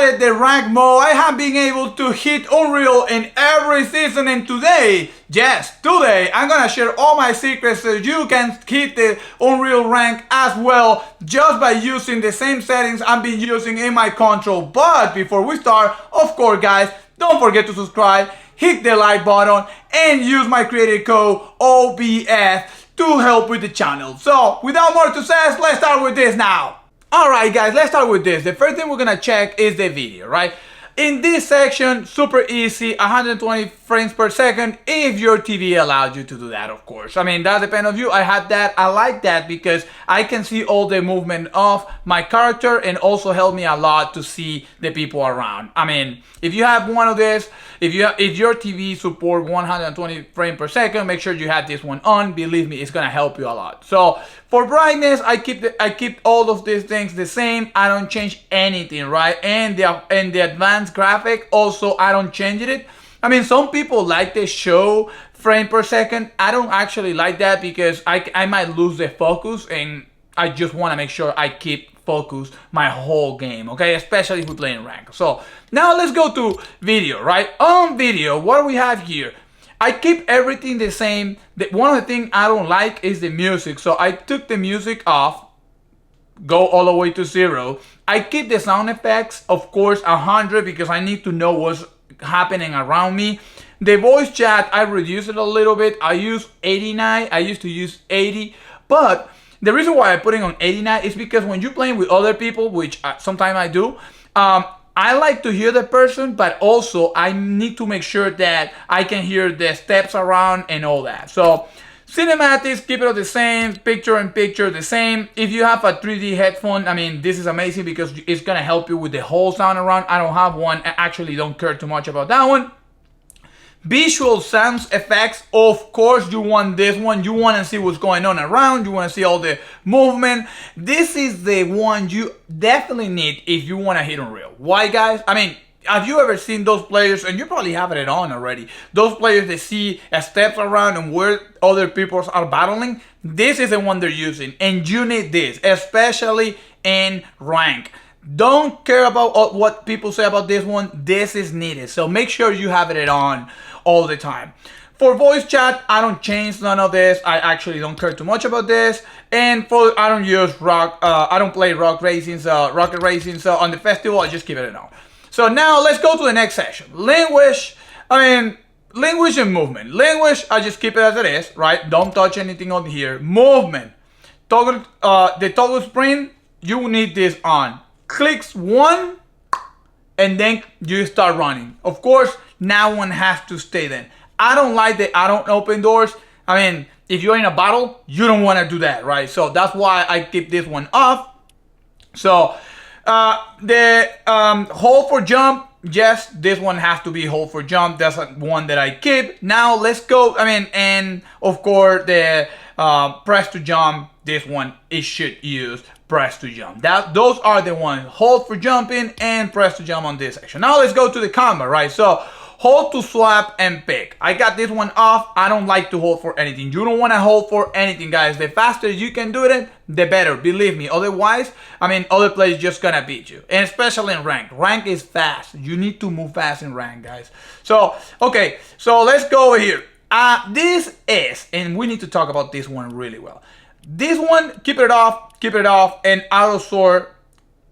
added the rank mode. I have been able to hit Unreal in every season, and today, yes, today, I'm gonna share all my secrets so you can hit the Unreal rank as well, just by using the same settings I've been using in my control. But before we start, of course guys, don't forget to subscribe, hit the like button, and use my creator code OBS to help with the channel. So without more to say, let's start with this now. Alright guys, let's start with this. The first thing we're gonna check is the video, right? In this section, super easy, 120 frames per second, if your TV allows you to do that, of course. I mean, that depends on you. I have that. I like that because I can see all the movement of my character and also help me a lot to see the people around. I mean, if you have one of this, if your TV support 120 frames per second, make sure you have this one on. Believe me, it's gonna help you a lot. So for brightness, I keep all of these things the same. I don't change anything, right? And the advanced graphic also, I don't change it. I mean, some people like the show frame per second. I don't actually like that because I might lose the focus, and I just want to make sure I keep focus my whole game, okay? Especially if we're playing rank. So now let's go to video, right? On video, what do we have here? I keep everything the same. One of the things I don't like is the music, so I took the music off, go all the way to 0. I keep the sound effects, of course, 100 because I need to know what's happening around me. The voice chat, I reduced it a little bit. I use 89. I used to use 80, but the reason why I put it on 89 is because when you're playing with other people, which sometimes I do, I like to hear the person, but also I need to make sure that I can hear the steps around and all that. So cinematics, keep it the same. Picture in picture, the same. If you have a 3D headphone, I mean, this is amazing because it's gonna help you with the whole sound around. I don't have one. I actually don't care too much about that one. Visual sounds effects, of course you want this one. You want to see what's going on around. You want to see all the movement. This is the one you definitely need if you want to hit Unreal. Why, guys? I mean, have you ever seen those players, and you probably have it on already, those players that see steps around and where other people are battling? This is the one they're using, and you need this, especially in rank. Don't care about what people say about this one. This is needed, so make sure you have it on all the time. For voice chat, I don't change none of this. I actually don't care too much about this. And I don't use rock. I don't play rocket racing. So on the festival, I just keep it on. So now let's go to the next section. Language. Language and movement. Language, I just keep it as it is, right? Don't touch anything on here. Movement. Toggle. The toggle sprint. You need this on. Clicks 1, and then you start running. Of course, now one has to stay then. I don't like the I don't open doors. I mean, if you're in a battle, you don't want to do that, right? So that's why I keep this one off. So the hold for jump, yes, this one has to be hold for jump. That's one that I keep. Now let's go. I mean, and of course the press to jump. This one, it should use press to jump. Those are the ones. Hold for jumping and press to jump on this section. Now let's go to the combat, right? So hold to swap and pick. I got this one off. I don't like to hold for anything. You don't want to hold for anything, guys. The faster you can do it, the better. Believe me. Otherwise, I mean, other players just gonna beat you. And especially in rank. Rank is fast. You need to move fast in rank, guys. So, okay. So let's go over here. This is, and we need to talk about this one really well. This one, keep it off, and auto sword,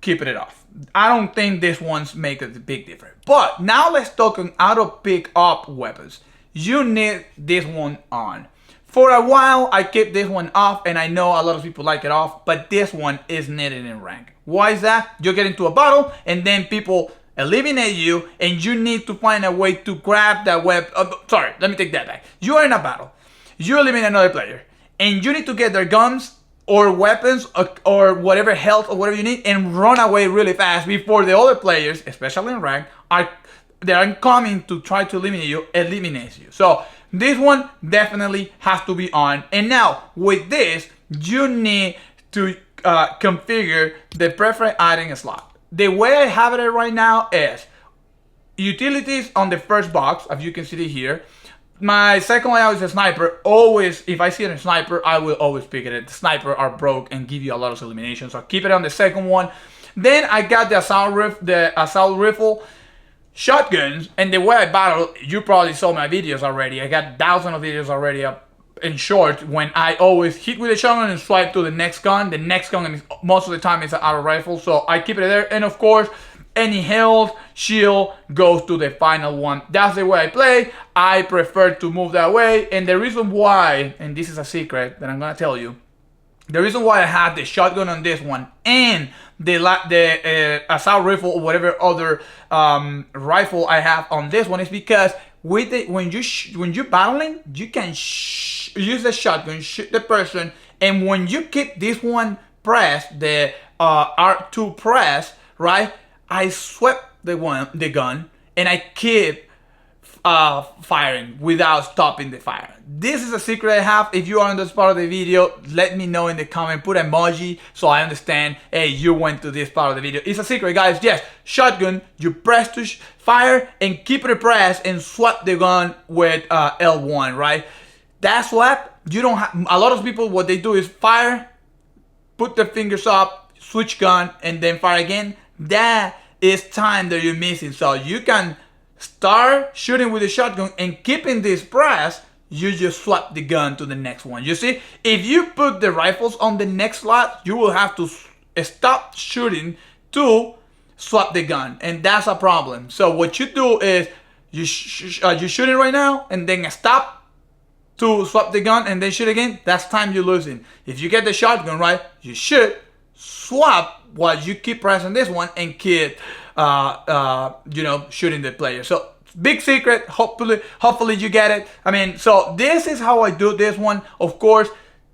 keep it off. I don't think this one's make a big difference. But now let's talk on auto pick up weapons. You need this one on. For a while, I kept this one off, and I know a lot of people like it off, but this one is needed in rank. Why is that? You get into a battle, and then people eliminate you, and you need to find a way to grab that weapon. Sorry, let me take that back. You are in a battle. You eliminate another player, and you need to get their guns or weapons or whatever health or whatever you need and run away really fast before the other players, especially in rank, they're coming to try to eliminate you. So this one definitely has to be on. And now with this, you need to configure the preferred item slot. The way I have it right now is utilities on the first box, as you can see it here. My second layout is a sniper. Always, if I see a sniper, I will always pick it. The sniper are broke and give you a lot of elimination, so keep it on the second one. Then I got the assault rifle, shotguns, and the way I battle, you probably saw my videos already. I got thousands of videos already up. In short, when I always hit with the shotgun and swipe to the next gun is, most of the time is an auto rifle, so I keep it there. And of course, any health shield goes to the final one. That's the way I play. I prefer to move that way, and the reason why, and this is a secret that I'm gonna tell you, the reason why I have the shotgun on this one and the assault rifle or whatever other rifle I have on this one is because with it, when you're battling, you can use the shotgun, shoot the person, and when you keep this one pressed, the R2 press, right? I swept the gun, and I keep firing without stopping the fire. This is a secret I have. If you are on this part of the video, let me know in the comment, put emoji so I understand, hey, you went to this part of the video. It's a secret, guys. Yes, shotgun, you press to fire and keep it pressed and swap the gun with L1, right? That swap, you don't have, a lot of people, what they do is fire, put their fingers up, switch gun, and then fire again. That is time that you're missing. So you can start shooting with the shotgun and keeping this press, you just swap the gun to the next one. You see, if you put the rifles on the next slot, you will have to stop shooting to swap the gun, and that's a problem. So what you do is you shoot it right now and then stop to swap the gun and then shoot again. That's time you're losing. If you get the shotgun right, you shoot, swap while you keep pressing this one and keep shooting the player. So big secret, hopefully you get it. I mean, so this is how I do this one. Of course,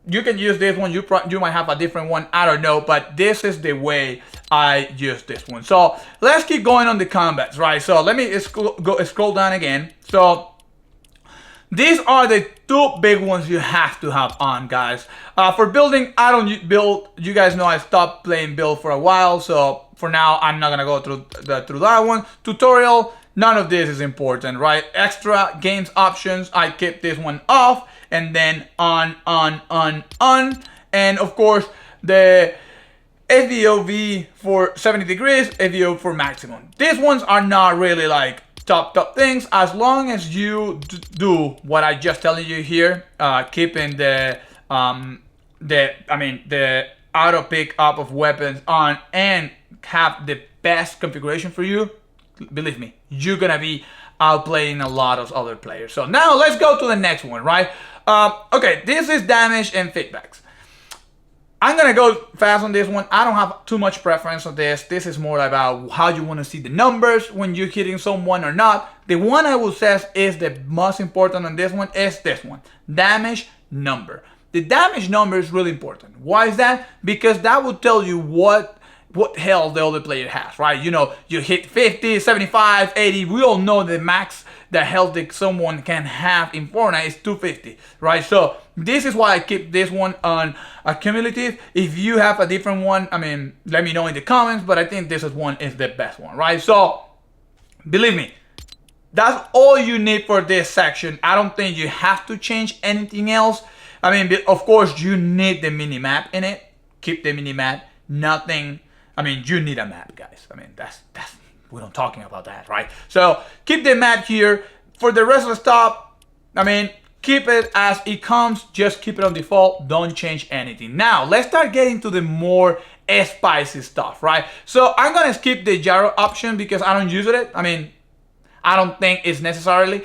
you can use this one, you might have a different one, I don't know, but this is the way I use this one. So let's keep going on the combats, right? So let me scroll down again. So these are the two big ones you have to have on, guys. For building, I don't build. You guys know I stopped playing build for a while, so for now I'm not gonna go through that one. Tutorial, none of this is important, right? Extra games options, I keep this one off, and then on, and of course the FVOV for 70 degrees, FVO for maximum. These ones are not really like top things, as long as you do what I just telling you here, keeping the auto pick up of weapons on and have the best configuration for you. Believe me, you're gonna be outplaying a lot of other players. So now let's go to the next one, right? Okay, this is damage and feedbacks. I'm gonna go fast on this one. I don't have too much preference on this. This is more about how you want to see the numbers when you're hitting someone or not. The one I will say is the most important on this one is this one, damage number. The damage number is really important. Why is that? Because that will tell you what health the other player has, right? You know, you hit 50, 75, 80. We all know the max the health that someone can have in Fortnite is 250, right? So this is why I keep this one on accumulative. If you have a different one, I mean, let me know in the comments, but I think this one is the best one, right? So believe me, that's all you need for this section. I don't think you have to change anything else. I mean, of course, you need the mini map in it. Keep the mini map. Nothing. I mean, you need a map, guys. I mean, that's we're not talking about that, right? So keep the map here. For the rest of the stuff, I mean, keep it as it comes. Just keep it on default. Don't change anything. Now, let's start getting to the more spicy stuff, right? So I'm gonna skip the gyro option because I don't use it. I mean, I don't think it's necessary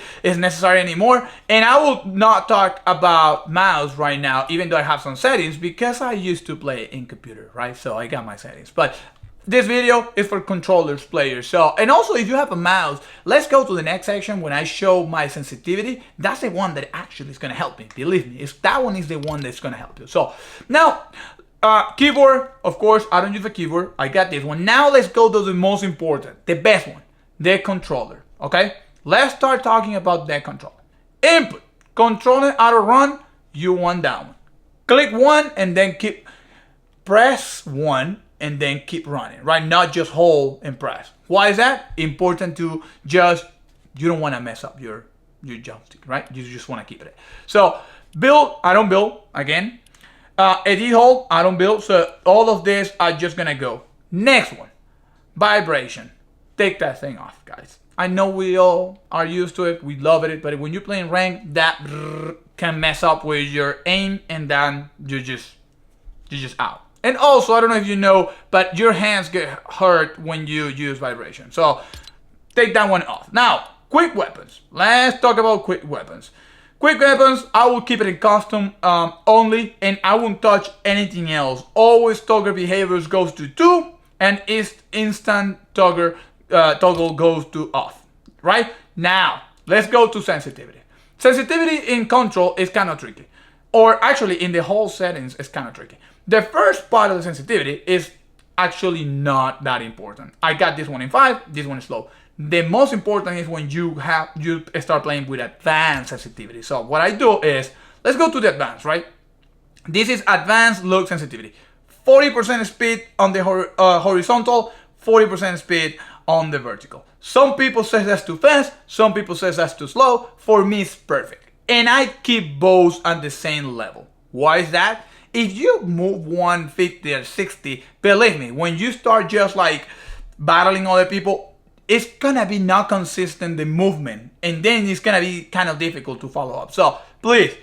anymore. And I will not talk about mouse right now, even though I have some settings, because I used to play in computer, right? So I got my settings. But this video is for controllers players. So, and also if you have a mouse, let's go to the next section when I show my sensitivity. That's the one that actually is gonna help me. Believe me, that one is the one that's gonna help you. So now, keyboard, of course, I don't use a keyboard. I got this one. Now let's go to the most important, the best one, the controller. Okay, let's start talking about that controller. Input, controller auto run, you want that one. Click one and then press one and then keep running, right? Not just hold and press. Why is that? Important to you don't want to mess up your joystick, right? You just want to keep it. So build, I don't build, again. Edit hold, I don't build. So all of this are just gonna go. Next one, vibration. Take that thing off, guys. I know we all are used to it, we love it, but when you're playing rank, that can mess up with your aim, and then you're just out. And also, I don't know if you know, but your hands get hurt when you use vibration. So take that one off. Now, quick weapons. Let's talk about quick weapons. Quick weapons, I will keep it in custom only, and I won't touch anything else. Always toggle behaviors goes to 2, and instant toggle goes to off. Right? Now, let's go to sensitivity. Sensitivity in control is kind of tricky. Or actually, in the whole settings, it's kind of tricky. The first part of the sensitivity is actually not that important. I got this one in 5, this one is low. The most important is when you start playing with advanced sensitivity. So what I do is, let's go to the advanced, right? This is advanced look sensitivity. 40% speed on the horizontal, 40% speed on the vertical. Some people say that's too fast, some people say that's too slow. For me, it's perfect. And I keep both at the same level. Why is that? If you move 150 or 60, believe me, when you start just like battling other people, it's gonna be not consistent, the movement, and then it's gonna be kind of difficult to follow up. So please,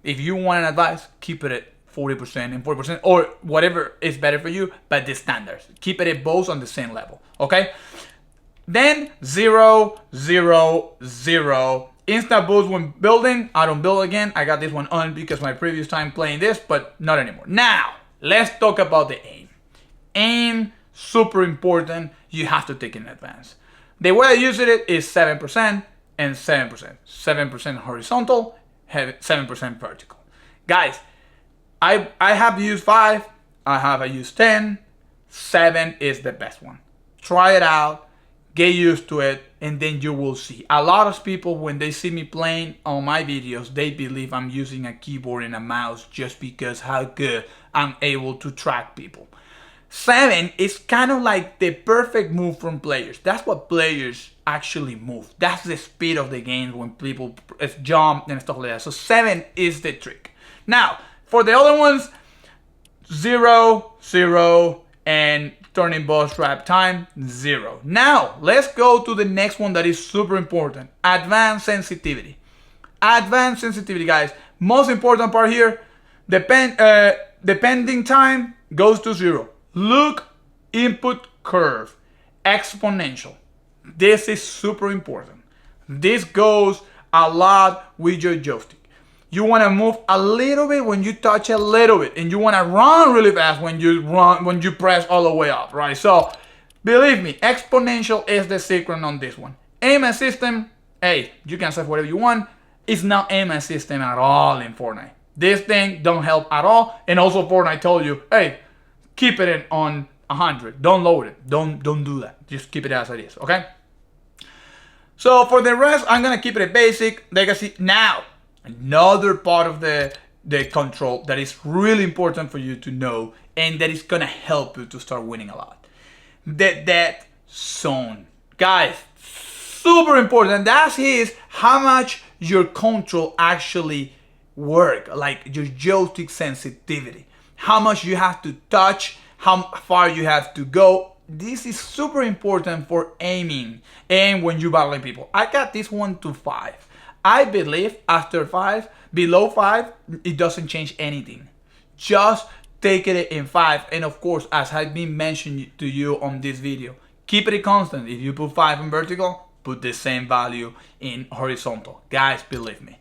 if you want an advice, keep it at 40% and 40%, or whatever is better for you, but the standards. Keep it at both on the same level, okay? Then 0, 0, 0. Instant boost when building. I don't build again. I got this one on because my previous time playing this, but not anymore. Now, let's talk about the aim. Aim, super important. You have to take it in advance. The way I use it is 7% and 7%. 7% horizontal, 7% vertical. Guys, I have used 5, I have used 10, 7 is the best one. Try it out, get used to it, and then you will see. A lot of people, when they see me playing on my videos, they believe I'm using a keyboard and a mouse just because how good I'm able to track people. 7 is kind of like the perfect move from players. That's what players actually move. That's the speed of the game when people jump and stuff like that. So 7 is the trick. Now, for the other ones, 0, 0, and turning boss trap time, 0. Now, let's go to the next one that is super important. Advanced sensitivity. Advanced sensitivity, guys. Most important part here, depending time goes to 0. Look, input curve, exponential. This is super important. This goes a lot with your joystick. You want to move a little bit when you touch a little bit, and you want to run really fast when you press all the way up, right? So believe me, exponential is the secret on this one. Aim assistant, hey, you can set whatever you want. It's not aim assistant at all in Fortnite. This thing don't help at all. And also Fortnite told you, hey, keep it on 100. Don't load it. Don't do that. Just keep it as it is, okay? So for the rest, I'm gonna keep it at basic, legacy. Now, another part of the control that is really important for you to know, and that is gonna help you to start winning a lot. The dead zone. Guys, super important. That is how much your control actually work, like your joystick sensitivity. How much you have to touch, how far you have to go. This is super important for aiming and when you're battling people. I got this one to 5. I believe after 5, below 5, it doesn't change anything. Just take it in 5. And of course, as has been mentioned to you on this video, keep it constant. If you put 5 in vertical, put the same value in horizontal. Guys, believe me.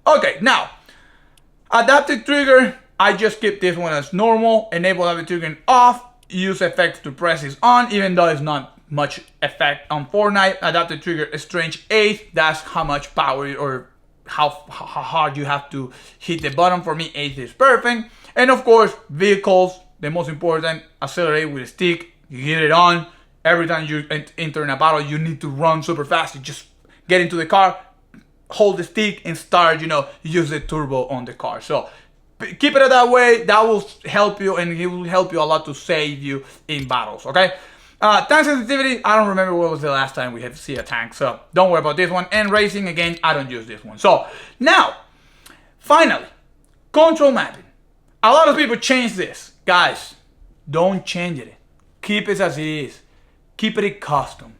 Okay, now, adaptive trigger. I just keep this one as normal. Enable adaptive triggering off. Use effects to press is on, even though it's not much effect on Fortnite. Adaptive trigger strange 8. That's how much power or how hard you have to hit the button. For me, 8 is perfect. And of course, vehicles, the most important. Accelerate with a stick. You get it on. Every time you enter in a battle, you need to run super fast. You just get into the car, hold the stick, and start, use the turbo on the car. So keep it that way. That will help you, and it will help you a lot to save you in battles, okay? Tank sensitivity, I don't remember what was the last time we had to see a tank, so don't worry about this one. And racing, again, I don't use this one. So now, finally, control mapping. A lot of people change this. Guys, don't change it. Keep it as it is. keep it custom.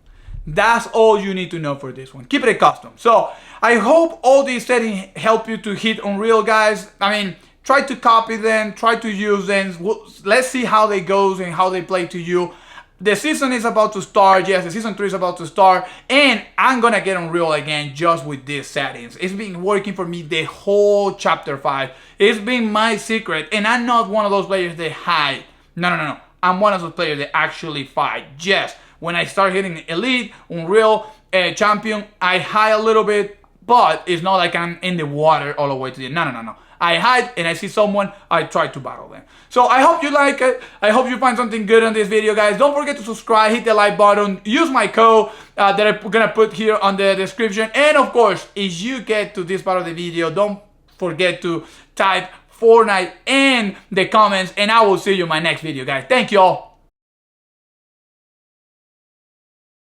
That's all you need to know for this one. Keep it custom. So I hope all these settings help you to hit Unreal, guys. I mean, try to copy them, try to use them. Let's see how they goes and how they play to you. The season is about to start. Yes, the season 3 is about to start, and I'm gonna get Unreal again just with these settings. It's been working for me the whole chapter 5. It's been my secret, and I'm not one of those players that hide. No. I'm one of those players that actually fight. Yes, when I start hitting Elite, Unreal, Champion, I hide a little bit, but it's not like I'm in the water all the way to the end. No. I hide and I see someone, I try to battle them. So I hope you like it. I hope you find something good on this video, guys. Don't forget to subscribe, hit the like button, use my code that I'm gonna put here on the description. And of course, if you get to this part of the video, don't forget to type Fortnite in the comments, and I will see you in my next video, guys. Thank you all.